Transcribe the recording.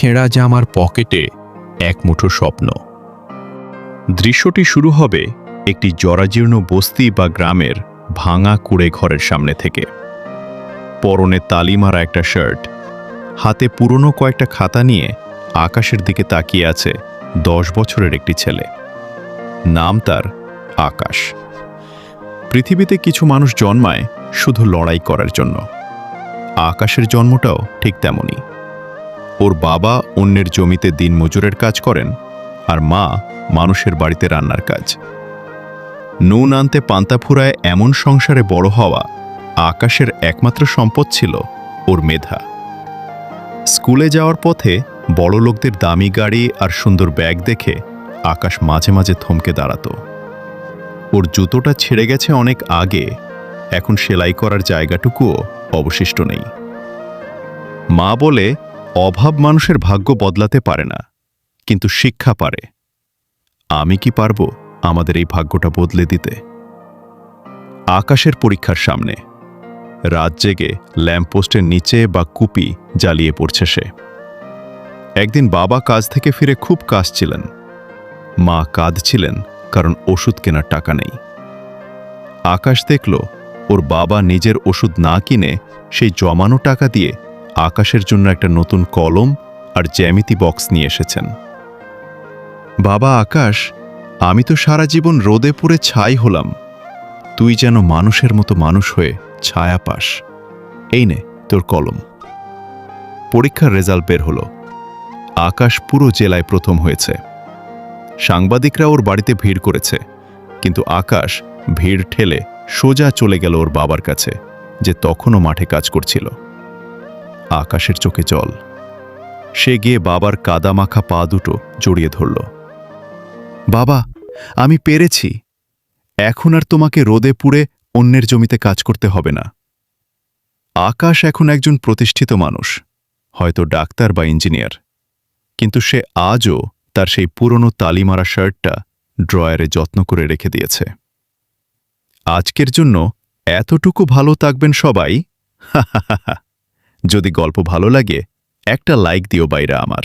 ছেঁড়া জামার পকেটে এক মুঠো স্বপ্ন। দৃশ্যটি শুরু হবে একটি জরাজীর্ণ বস্তি বা গ্রামের ভাঙা কুড়ে ঘরের সামনে থেকে। পরনে তালিমারা একটা শার্ট, হাতে পুরনো কয়েকটা খাতা নিয়ে আকাশের দিকে তাকিয়ে আছে 10 বছরের একটি ছেলে। নাম তার আকাশ। পৃথিবীতে কিছু মানুষ জন্মায় শুধু লড়াই করার জন্য। আকাশের জন্মটাও ঠিক তেমনই। ওর বাবা অন্যের জমিতে দিনমজুরের কাজ করেন, আর মা মানুষের বাড়িতে রান্নার কাজ। নুন আনতে পান্তা ফুরায় এমন সংসারে বড় হওয়া আকাশের একমাত্র সম্পদ ছিল ওর মেধা। স্কুলে যাওয়ার পথে বড় লোকদের দামি গাড়ি আর সুন্দর ব্যাগ দেখে আকাশ মাঝে মাঝে থমকে দাঁড়াতো। ওর জুতোটা ছিঁড়ে গেছে অনেক আগে, এখন সেলাই করার জায়গাটুকুও অবশিষ্ট নেই। মা বলে, অভাব মানুষের ভাগ্য বদলাতে পারে না, কিন্তু শিক্ষা পারে। আমি কি পারবো আমাদের এই ভাগ্যটা বদলে দিতে? আকাশের পরীক্ষার সামনে রাত জেগে ল্যাম্পপোস্টের নিচে বা কুপি জ্বালিয়ে পড়ছে সে। একদিন বাবা কাজ থেকে ফিরে খুব কাঁদছিলেন। মা কাঁদছিলেন কারণ ওষুধ কেনার টাকা নেই। আকাশ দেখল ওর বাবা নিজের ওষুধ না কিনে সেই জমানো টাকা দিয়ে আকাশের জন্য একটা নতুন কলম আর জ্যামিতি বক্স নিয়ে এসেছেন। বাবা আকাশ, আমি তো সারা জীবন রোদে পুড়ে ছাই হলাম, তুই যেন মানুষের মতো মানুষ হয়ে ছায়া পাস। এই নে তোর কলম। পরীক্ষার রেজাল্ট বের হলো। আকাশ পুরো জেলায় প্রথম হয়েছে। সাংবাদিকরা ওর বাড়িতে ভিড় করেছে, কিন্তু আকাশ ভিড় ঠেলে সোজা চলে গেল ওর বাবার কাছে, যে তখনও মাঠে কাজ করছিল। আকাশের চোখে জল। সে গিয়ে বাবার কাদামাখা পা দুটো জড়িয়ে ধরল। বাবা, আমি পেরেছি। এখন আর তোমাকে রোদে পুড়ে অন্যের জমিতে কাজ করতে হবে না। আকাশ এখন একজন প্রতিষ্ঠিত মানুষ, হয়তো ডাক্তার বা ইঞ্জিনিয়ার, কিন্তু সে আজও তার সেই পুরনো তালিমারা শার্টটা ড্রয়ারে যত্ন করে রেখে দিয়েছে। আজকের জন্য এতটুকু ভালো থাকবেন সবাই। যদি গল্প ভালো লাগে একটা লাইক দিও বাইরা আমার।